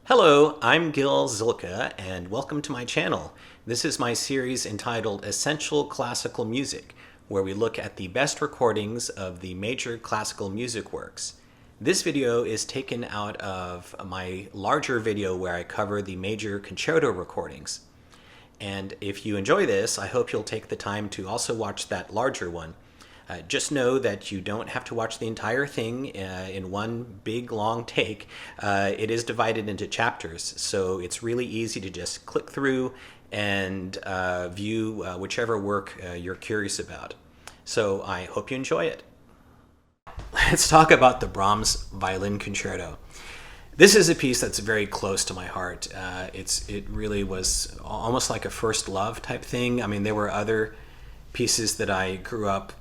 Hello, I'm Gil Zilkha, and welcome to my channel. This is my series entitled Essential Classical Music, where we look at the best recordings of the major classical music works. This video is taken out of my larger video where I cover the major concerto recordings. And if you enjoy this, I hope you'll take the time to also watch that larger one. Just know that you don't have to watch the entire thing in one big long take. It is divided into chapters, so it's really easy to just click through and view whichever work you're curious about. So I hope you enjoy it. Let's talk about the Brahms Violin Concerto. This is a piece that's very close to my heart. It really was almost like a first love type thing. I mean, there were other pieces that I grew up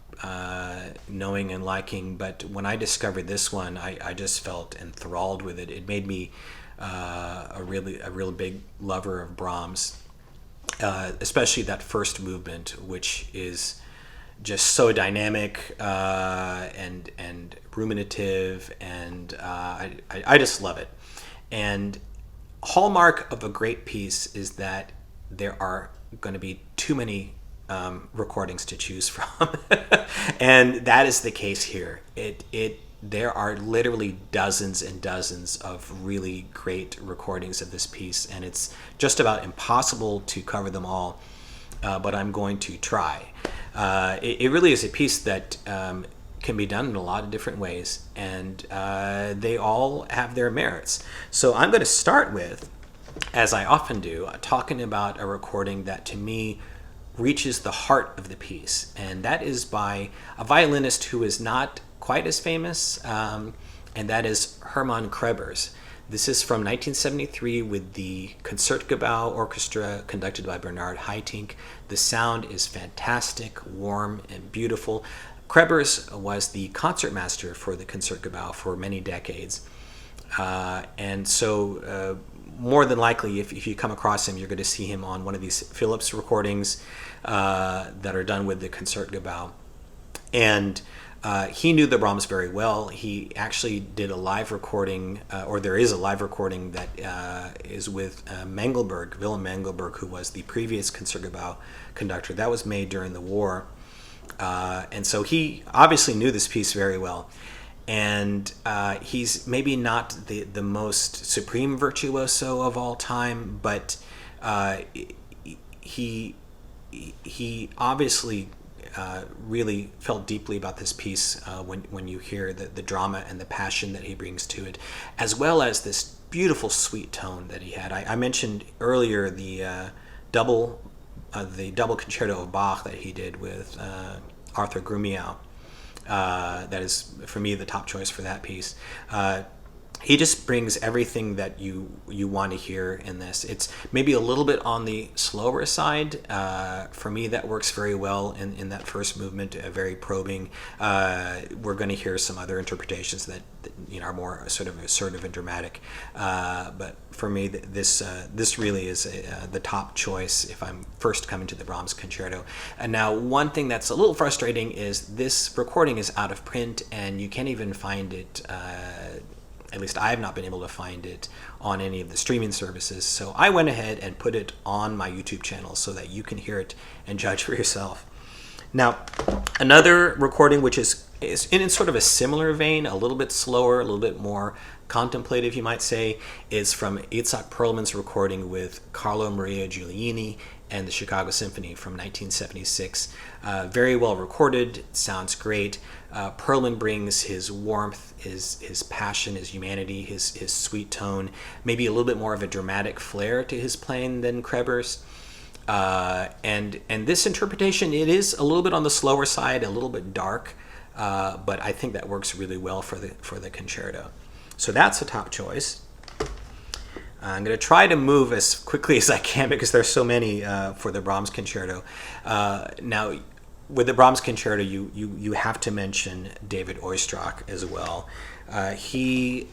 knowing and liking, but when I discovered this one, I just felt enthralled with it. It made me a real big lover of Brahms, especially that first movement, which is just so dynamic and ruminative, and I just love it. And hallmark of a great piece is that there are going to be too many recordings to choose from. And that is the case here. There are literally dozens and dozens of really great recordings of this piece, and it's just about impossible to cover them all, but I'm going to try. It really is a piece that can be done in a lot of different ways, and they all have their merits. So I'm going to start with, as I often do, talking about a recording that to me reaches the heart of the piece, and that is by a violinist who is not quite as famous, and that is Hermann Krebers. This is from 1973 with the Concertgebouw Orchestra conducted by Bernard Haitink. The sound is fantastic, warm, and beautiful. Krebers was the concertmaster for the Concertgebouw for many decades, and so more than likely, if you come across him, you're going to see him on one of these Philips recordings that are done with the Concertgebouw. And he knew the Brahms very well. He actually did a live recording, or there is a live recording that is with Mengelberg, Wilhelm Mengelberg, who was the previous Concertgebouw conductor. That was made during the war. And so he obviously knew this piece very well. And he's maybe not the most supreme virtuoso of all time, but he obviously really felt deeply about this piece when you hear the drama and the passion that he brings to it, as well as this beautiful sweet tone that he had. I mentioned earlier the double concerto of Bach that he did with Arthur Grumiau. That is, for me, the top choice for that piece. He just brings everything that you want to hear in this. It's maybe a little bit on the slower side. For me, that works very well in that first movement, very probing. We're going to hear some other interpretations that are more sort of assertive and dramatic. But for me, this really is the top choice if I'm first coming to the Brahms Concerto. And now, one thing that's a little frustrating is this recording is out of print, and you can't even find it. At least I have not been able to find it on any of the streaming services. So I went ahead and put it on my YouTube channel so that you can hear it and judge for yourself. Now, another recording which is in sort of a similar vein, a little bit slower, a little bit more contemplative, you might say, is from Itzhak Perlman's recording with Carlo Maria Giuliani and the Chicago Symphony from 1976. Very well recorded, sounds great. Perlman brings his warmth, his passion, his humanity, his sweet tone, maybe a little bit more of a dramatic flair to his playing than Krebers. And this interpretation, it is a little bit on the slower side, a little bit dark, but I think that works really well for the concerto. So that's a top choice. I'm going to try to move as quickly as I can because there's so many for the Brahms Concerto. Now, with the Brahms Concerto, you have to mention David Oistrakh as well. He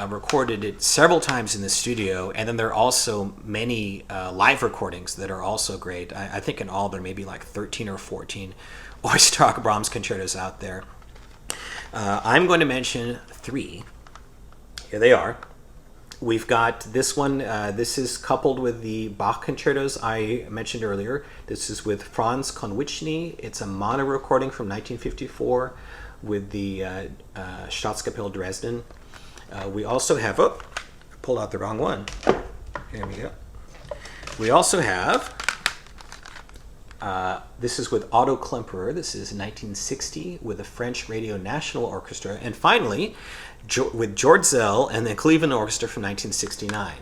recorded it several times in the studio, and then there are also many live recordings that are also great. I think in all there may be like 13 or 14 Oistrakh Brahms concertos out there. I'm going to mention three. Here they are. We've got this one. This is coupled with the Bach concertos I mentioned earlier. This is with Franz Konwiczny. It's a mono recording from 1954 with the Staatskapelle Dresden. We also have, pulled out the wrong one. Here we go. We also have, this is with Otto Klemperer. This is 1960 with the French Radio National Orchestra. And finally, with George Zell and the Cleveland Orchestra from 1969.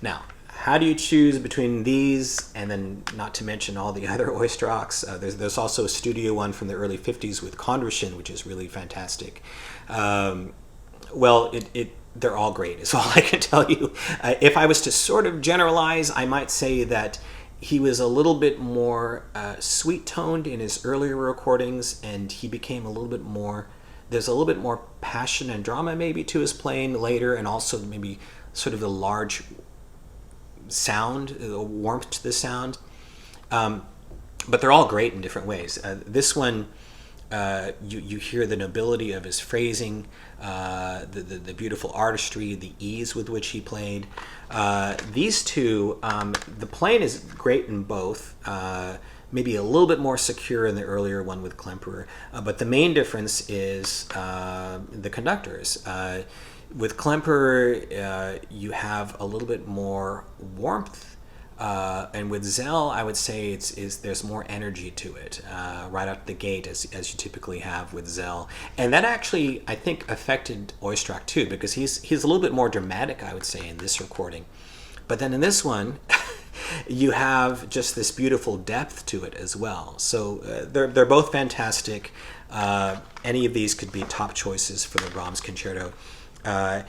Now, how do you choose between these, and then not to mention all the other Oistrachs? There's also a studio one from the early 50s with Kondrashin, which is really fantastic. Well, they're all great, is all I can tell you. If I was to sort of generalize, I might say that he was a little bit more sweet-toned in his earlier recordings, and he became a little bit more, there's a little bit more passion and drama maybe to his playing later, and also maybe sort of the large sound, the warmth to the sound. But they're all great in different ways. This one, you hear the nobility of his phrasing, the beautiful artistry, the ease with which he played. These two, the playing is great in both. Maybe a little bit more secure in the earlier one with Klemperer, but the main difference is the conductors. With Klemperer, you have a little bit more warmth, and with Zell, I would say there's more energy to it right out the gate, as you typically have with Zell, and that actually I think affected Oistrakh too, because he's a little bit more dramatic, I would say, in this recording, but then in this one. You have just this beautiful depth to it as well. So they're both fantastic. Any of these could be top choices for the Brahms concerto. I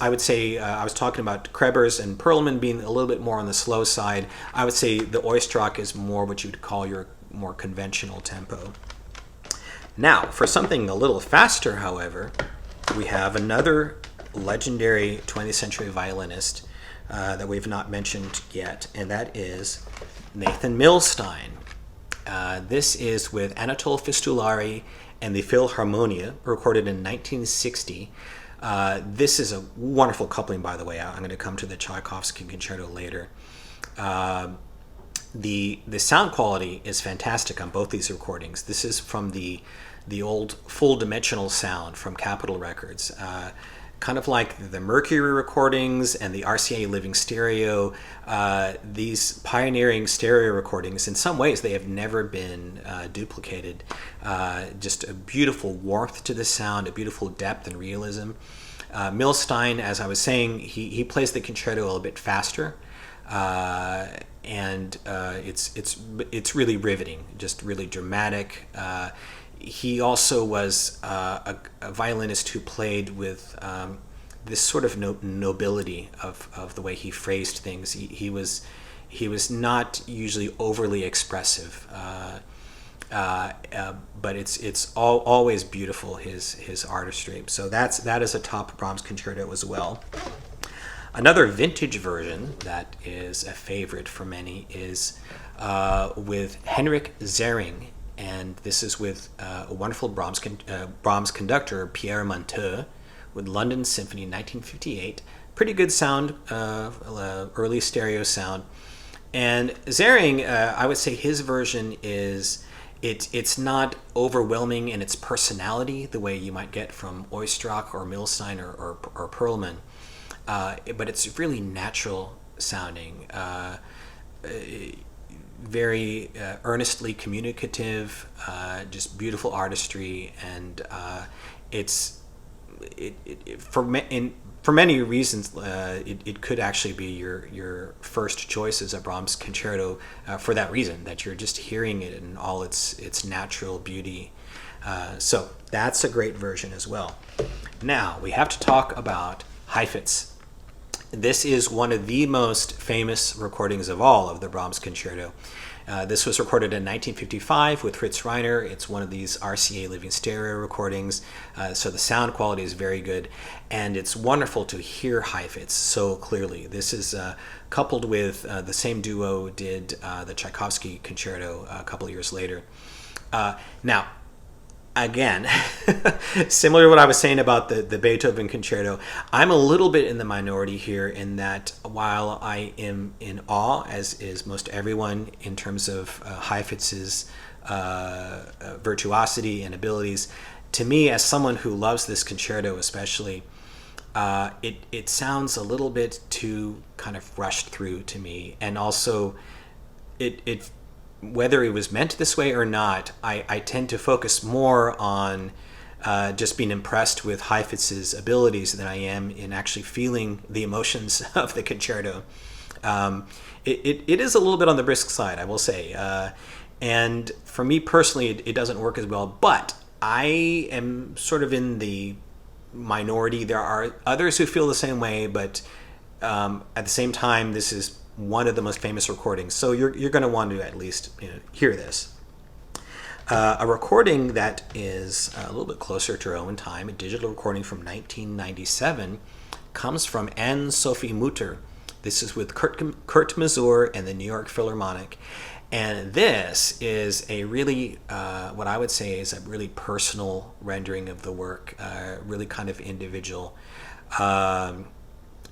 would say, I was talking about Krebers and Perlman being a little bit more on the slow side. I would say the Oistrakh is more what you'd call your more conventional tempo. Now, for something a little faster, however, we have another legendary 20th century violinist that we've not mentioned yet, and that is Nathan Milstein. This is with Anatole Fistulari and the Philharmonia, recorded in 1960. This is a wonderful coupling, by the way. I'm going to come to the Tchaikovsky concerto later. The sound quality is fantastic on both these recordings. This is from the old full dimensional sound from Capitol Records. Kind of like the Mercury recordings and the RCA Living Stereo, these pioneering stereo recordings, in some ways they have never been duplicated. Just a beautiful warmth to the sound, a beautiful depth and realism. Milstein, as I was saying, he plays the concerto a little bit faster, and it's really riveting, just really dramatic. He also was a violinist who played with this sort of nobility of the way he phrased things. He was not usually overly expressive, but it's always beautiful, his artistry. So that is a top Brahms concerto as well. Another vintage version that is a favorite for many is with Henrik Zering. And this is with a wonderful Brahms conductor, Pierre Monteux, with London Symphony 1958. Pretty good sound, early stereo sound. And Zering, I would say his version is, it's not overwhelming in its personality the way you might get from Oistrakh or Milstein or Perlman, but it's really natural sounding. Very earnestly communicative, just beautiful artistry, and for many reasons it could actually be your first choice as a Brahms concerto for that reason, that you're just hearing it in all its natural beauty. So that's a great version as well. Now we have to talk about Heifetz. This is one of the most famous recordings of all of the Brahms concerto. This was recorded in 1955 with Fritz Reiner. It's one of these RCA Living Stereo recordings, so the sound quality is very good, and it's wonderful to hear Heifetz so clearly. This is coupled with the same duo did the Tchaikovsky concerto a couple years later. Now, again, similar to what I was saying about the Beethoven concerto, I'm a little bit in the minority here in that while I am in awe, as is most everyone, in terms of Heifetz's virtuosity and abilities, to me, as someone who loves this concerto especially, it sounds a little bit too kind of rushed through to me. And also, it whether it was meant this way or not, I tend to focus more on just being impressed with Heifetz's abilities than I am in actually feeling the emotions of the concerto. It is a little bit on the brisk side, I will say. And for me personally, it doesn't work as well. But I am sort of in the minority. There are others who feel the same way, but at the same time, this is one of the most famous recordings, so you're going to want to at least hear this. A recording that is a little bit closer to our own time, a digital recording from 1997, comes from Anne-Sophie Mutter. This is with Kurt Masur and the New York Philharmonic, and this is a really, what I would say is a really personal rendering of the work, really kind of individual.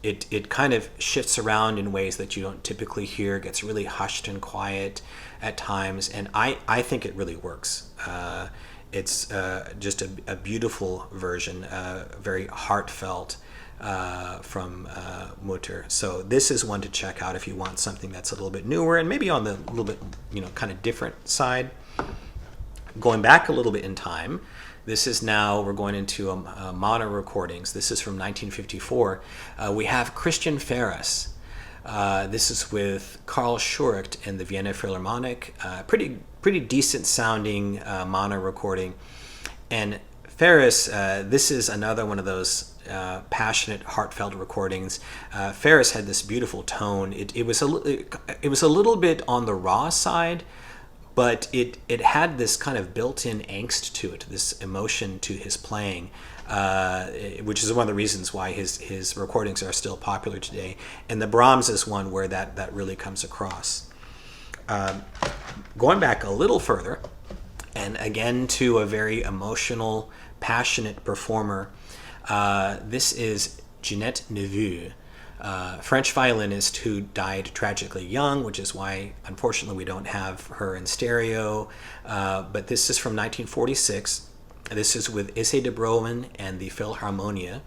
It kind of shifts around in ways that you don't typically hear, gets really hushed and quiet at times, and I think it really works. It's just a beautiful version, very heartfelt from Mutter. So this is one to check out if you want something that's a little bit newer and maybe on the little bit, kind of different side. Going back a little bit in time, this is now, we're going into mono recordings. This is from 1954. We have Christian Ferris. This is with Karl Schuricht and the Vienna Philharmonic. Pretty decent sounding mono recording. And Ferris, this is another one of those passionate, heartfelt recordings. Ferris had this beautiful tone. It was a little bit on the raw side, but it had this kind of built-in angst to it, this emotion to his playing, which is one of the reasons why his recordings are still popular today. And the Brahms is one where that really comes across. Going back a little further, and again to a very emotional, passionate performer, this is Ginette Neveu, French violinist who died tragically young, which is why, unfortunately, we don't have her in stereo. But this is from 1946. This is with Issei de Browen and the Philharmonia.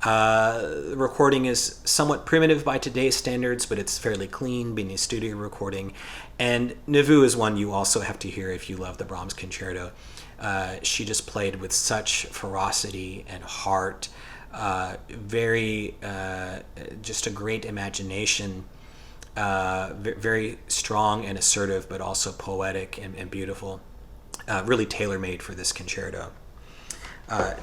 The recording is somewhat primitive by today's standards, but it's fairly clean, being a studio recording. And Neveu is one you also have to hear if you love the Brahms Concerto. She just played with such ferocity and heart. Just a great imagination, very strong and assertive, but also poetic and beautiful, really tailor-made for this concerto.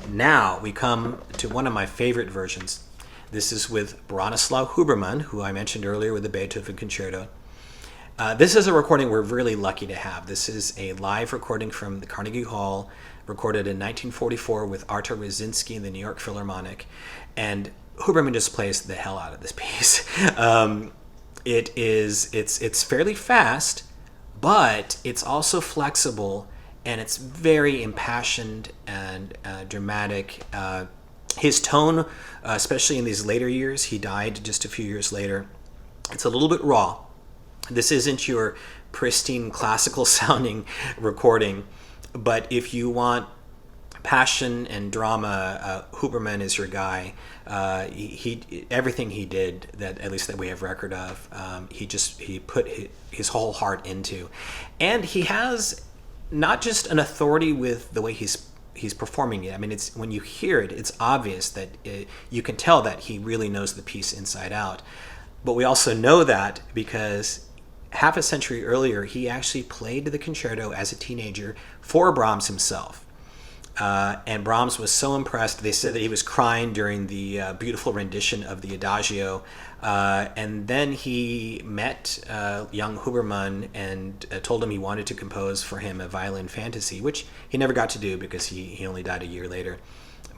Now we come to one of my favorite versions. This is with Bronislaw Huberman, who I mentioned earlier with the Beethoven Concerto. This is a recording we're really lucky to have. This is a live recording from the Carnegie Hall, recorded in 1944 with Artur Rosinsky in the New York Philharmonic, and Huberman just plays the hell out of this piece. It's fairly fast, but it's also flexible, and it's very impassioned and dramatic. His tone, especially in these later years, he died just a few years later, it's a little bit raw. This isn't your pristine classical sounding recording, but if you want passion and drama, Huberman is your guy. He everything he did, that at least that we have record of, he put his whole heart into, and he has not just an authority with the way he's performing it. I mean, it's when you hear it, it's obvious that you can tell that he really knows the piece inside out. But we also know that because half a century earlier, he actually played the concerto as a teenager for Brahms himself. And Brahms was so impressed, they said that he was crying during the beautiful rendition of the Adagio. And then he met young Huberman and told him he wanted to compose for him a violin fantasy, which he never got to do because he only died a year later.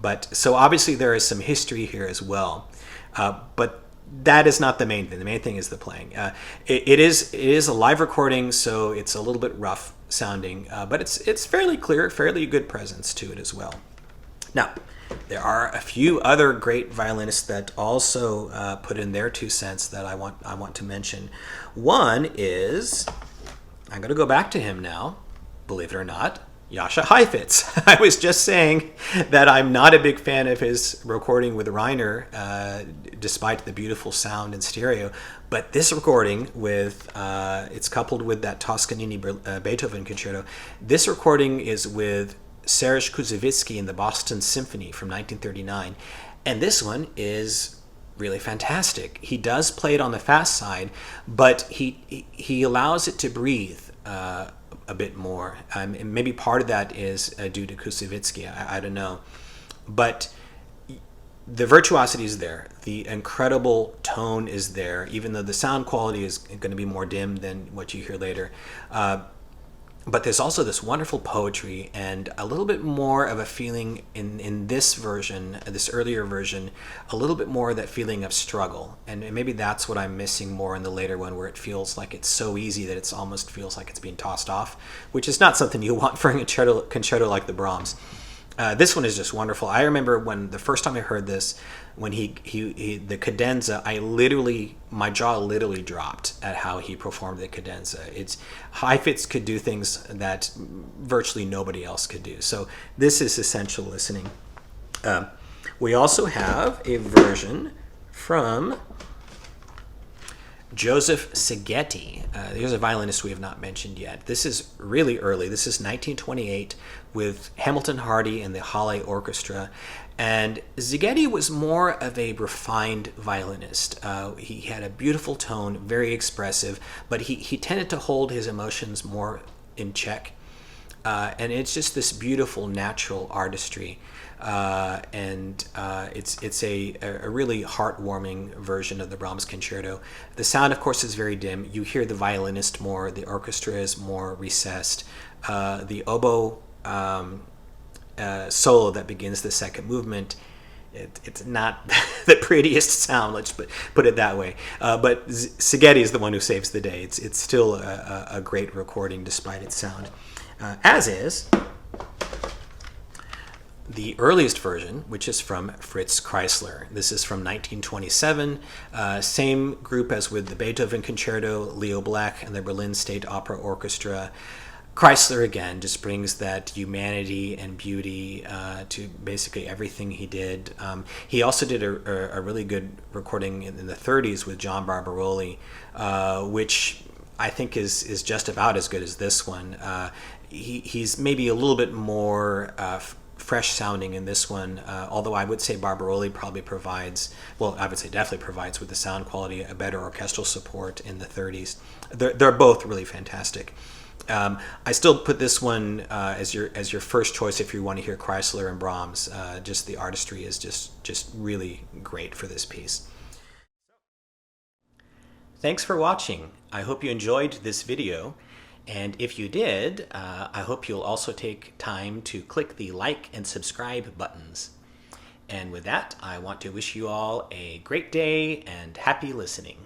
But so obviously there is some history here as well. But that is not the main thing. The main thing is the playing. It is a live recording, so it's a little bit rough sounding, but it's fairly clear, fairly good presence to it as well. Now, there are a few other great violinists that also put in their 2 cents that I want to mention. One is, I'm going to go back to him now, believe it or not, Jascha Heifetz. I was just saying that I'm not a big fan of his recording with Reiner, despite the beautiful sound in stereo. But this recording, it's coupled with that Toscanini Beethoven Concerto. This recording is with Serge Koussevitzky in the Boston Symphony from 1939. And this one is really fantastic. He does play it on the fast side, but he allows it to breathe a bit more. And maybe part of that is due to Koussevitzky. I don't know. But the virtuosity is there. The incredible tone is there, even though the sound quality is going to be more dim than what you hear later. But there's also this wonderful poetry and a little bit more of a feeling in this version, this earlier version, a little bit more of that feeling of struggle. And maybe that's what I'm missing more in the later one, where it feels like it's so easy that it almost feels like it's being tossed off, which is not something you want for a concerto like the Brahms. This one is just wonderful. I remember when the first time I heard this, when the cadenza, my jaw literally dropped at how he performed the cadenza. Heifetz could do things that virtually nobody else could do. So this is essential listening. We also have a version from Joseph Szigeti. Here's a violinist we have not mentioned yet. This is really early. This is 1928 with Hamilton Hardy and the Halle Orchestra. And Szigeti was more of a refined violinist. He had a beautiful tone, very expressive, but he tended to hold his emotions more in check. And it's just this beautiful natural artistry. It's a really heartwarming version of the Brahms Concerto. The sound, of course, is very dim. You hear the violinist more. The orchestra is more recessed. The oboe solo that begins the second movement, it's not the prettiest sound, let's put it that way. But Szigeti is the one who saves the day. It's still a great recording despite its sound. As is the earliest version, which is from Fritz Kreisler. This is from 1927. Same group as with the Beethoven Concerto, Leo Black and the Berlin State Opera Orchestra. Kreisler, again, just brings that humanity and beauty to basically everything he did. He also did a really good recording in the 30s with John Barbaroli, which I think is just about as good as this one. He's maybe a little bit more fresh sounding in this one, although I would say Barbaroli probably provides, well, I would say definitely provides with the sound quality a better orchestral support in the 30s. They're both really fantastic. I still put this one as your first choice if you want to hear Kreisler and Brahms. Just the artistry is just really great for this piece. Thanks for watching. I hope you enjoyed this video. And if you did, I hope you'll also take time to click the like and subscribe buttons. And with that, I want to wish you all a great day and happy listening.